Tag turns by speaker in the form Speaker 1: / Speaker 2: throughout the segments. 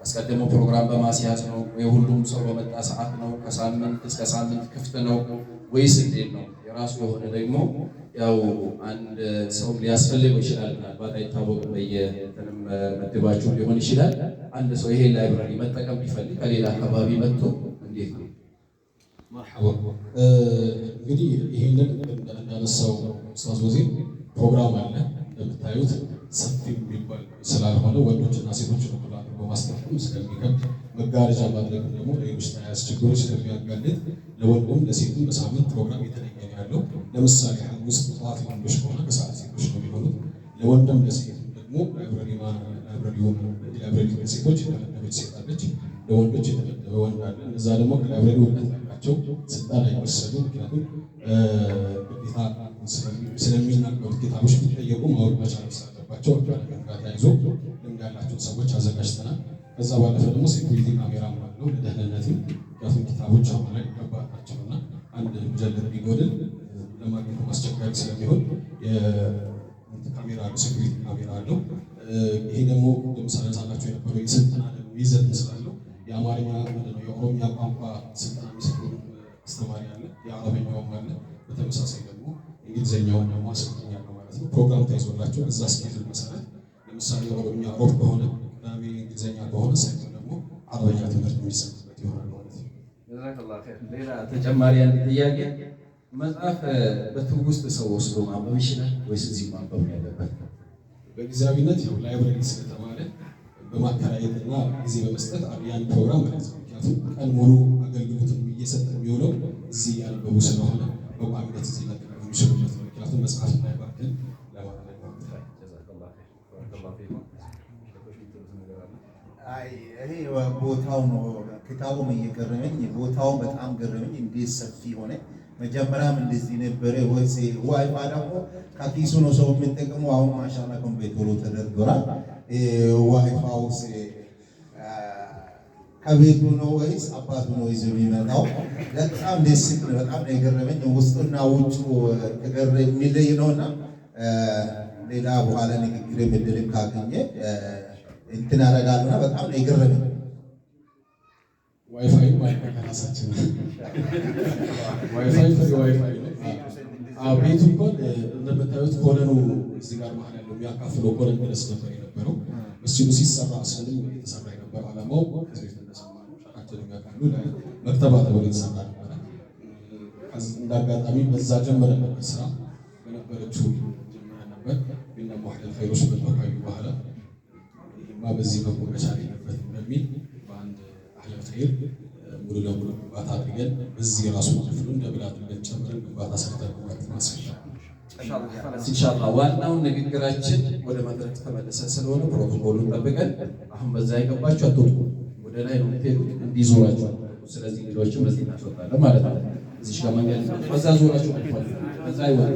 Speaker 1: አስቀድሞ ፕሮግራም በማስያዝ ነው ወይ ሁሉም ሰው በመጣ ሰዓት ነው? ከሳምንት እስከ ሳምንት ክፍት ነው ወይስ እንዴት ነው? የራሱ የሆነ ደግሞ ያው አንድ ሰው ሊያስፈልገው ይችላል። ምናልባት አይታወቅም፣ በየእንትንም መድባችሁ ሊሆን ይችላል። አንድ ሰው ይሄ ላይብራሪ መጠቀም ቢፈልግ ከሌላ አካባቢ መጥቶ እንዴት ነው?
Speaker 2: መርሐባ። እንግዲህ ይሄንን እንዳነሳው ኡስታዝ ወዜር ፕሮግራም አለ እንደምታዩት ሰፊ የሚባል ስላልሆነ ወንዶችና ሴቶች እኩል አድርጎ ማስቀመጥ ስለሚከብድ መጋረጃ ማድረግ ደግሞ ሌሎች ተያያዥ ችግሮች ስለሚያጋልጥ ለወንድም ለሴቱም በሳምንት ፕሮግራም የተለየ ነው ያለው። ለምሳሌ ሐሙስ ጠዋት ወንዶች ከሆነ ከሰዓት ሴቶች ነው የሚሆኑት። ለወንድም ለሴቱም ደግሞ ላይብረሪ ለሴቶች የተመደበች ሴት አለች፣ ለወንዶች የተመደበ ወንድ አለ። እነዛ ደግሞ ከላይብረሪ እውቀት ያላቸው ስልጠና የወሰዱ ምክንያቱም ግዴታ ስለሚናገሩት ኪታቦች ቢጠየቁ ማወቅ መቻል ስላለባቸው ጋር ተያይዞ ልምድ ያላቸውን ሰዎች አዘጋጅተናል። ከዛ ባለፈ ደግሞ ሴኩሪቲ ካሜራ አለው ለደህንነትም፣ ምክንያቱም ኪታቦች አሁን ላይ ከባድ ናቸውና አንድ ሙጀለድ ቢጎድል ለማግኘት አስቸጋሪ ስለሚሆን ካሜራ አለው፣ ሴኩሪቲ ካሜራ አለው። ይሄ ደግሞ ለምሳሌ ሳላቸው የነበረው የስልጠና ደግሞ ይዘት ስላለው የአማርኛ የኦሮሚያ ቋንቋ ስልጠና የሚሰጡ አስተማሪ አለ፣ የአረበኛውም አለ። በተመሳሳይ ደግሞ እንግሊዝኛውን ደግሞ አሰልጣኝ ያለው ማለት ነው። ፕሮግራም ተይዞላቸው እዛ ስኬጁል መሰረት ለምሳሌ ኦሮምኛ ሮብ ከሆነ ቅዳሜ እንግሊዝኛ ከሆነ ሰኞ ደግሞ አረበኛ ትምህርት የሚሰጥበት ይሆናል ማለት ነው።
Speaker 1: ጀዛከላሁ ኸይር። ሌላ ተጨማሪ አንድ ጥያቄ፣ መጽሐፍ በትውስጥ ሰው ወስዶ ማንበብ ይችላል ወይስ እዚሁ ማንበብ ያለበት?
Speaker 2: በጊዜያዊነት ያው ላይብረሪ ስለተባለ በማከራየትና ጊዜ በመስጠት ያን ፕሮግራም ማለት ነው። ምክንያቱም ቀን ሙሉ አገልግሎትን እየሰጠ የሚውለው እዚህ ያነበቡ ስለሆነ በቋሚነት እዚህ መጠቀም የሚችሉበት ነው። ምክንያቱም መጽሐፍ እንዳይባክን ለማድረግ ነው።
Speaker 3: ይሄ ቦታው ነው። ክታቡም እየገረመኝ ቦታውን በጣም ገረመኝ። እንዴት ሰፊ ሆነ! መጀመሪያም እንደዚህ ነበረ ወይስ ዋይፋይ ደግሞ ከኪሱ ነው ሰው የሚጠቀመው? አሁን ማሻአላ ኮምፒውተሩ ተደርድሯል። ዋይፋው ከቤቱ ነው ወይስ አባቱ ነው ይዞ የሚመጣው? በጣም ደስ ይላል። በጣም ነው የገረመኝ። ውስጡና ውጩ የሚለይ ነውና ሌላ በኋላ ንግግር ምድር ካገኘ እንትን አደርጋለሁና በጣም ነው የገረመኝ።
Speaker 2: ዋይፋይ ማለት ከራሳችን ዋይፋይ ዋይፋይ ነው። ቤቱ እንኳን እንደምታዩት ኮለኑ እዚህ ጋር መሀል ያለው የሚያካፍለው ኮለን ድረስ ነበር የነበረው። መስጂዱ ሲሰራ አስልም የተሰራ የነበረው ዓላማው ከዚህ ተነሳማሉ ሻካችን የሚያካሉ ለመክተባ ተብሎ የተሰራ ነበረ። እንዳጋጣሚ በዛ ጀመረ ነበር ስራ በነበረችው ጀመረ ነበር። ግን ደግሞ ሐለል ኸይሮች በተወካዩ በኋላ ይህማ በዚህ በኩል መቻል የለበትም በሚል በአንድ ሐለል ኸይር ሙሉ ለሙሉ ግንባታ አድርገን በዚህ ራሱ ክፍሉ እንደ ብላ አድርገን ጨምረን ግንባታ ሰርተን ማለት ማስፈሻል
Speaker 1: ኢንሻአላህ። ዋናው ንግግራችን ወደ መድረክ ተመለሰን ስለሆነ ፕሮቶኮሉን ጠብቀን አሁን በዛ የገባችሁ አትወጡ፣ ወደ ላይ ነው የምትሄዱት፣ እንዲዞራችሁ። ስለዚህ ሌሎችም በዚህ እናስወጣለን ማለት ነው። እዚህ ጋር መንገድ በዛ ዞራችሁ ማለት በዛ ይወጣ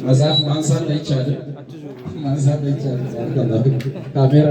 Speaker 1: መጽሐፍ ማንሳት አይቻልም። ካሜራ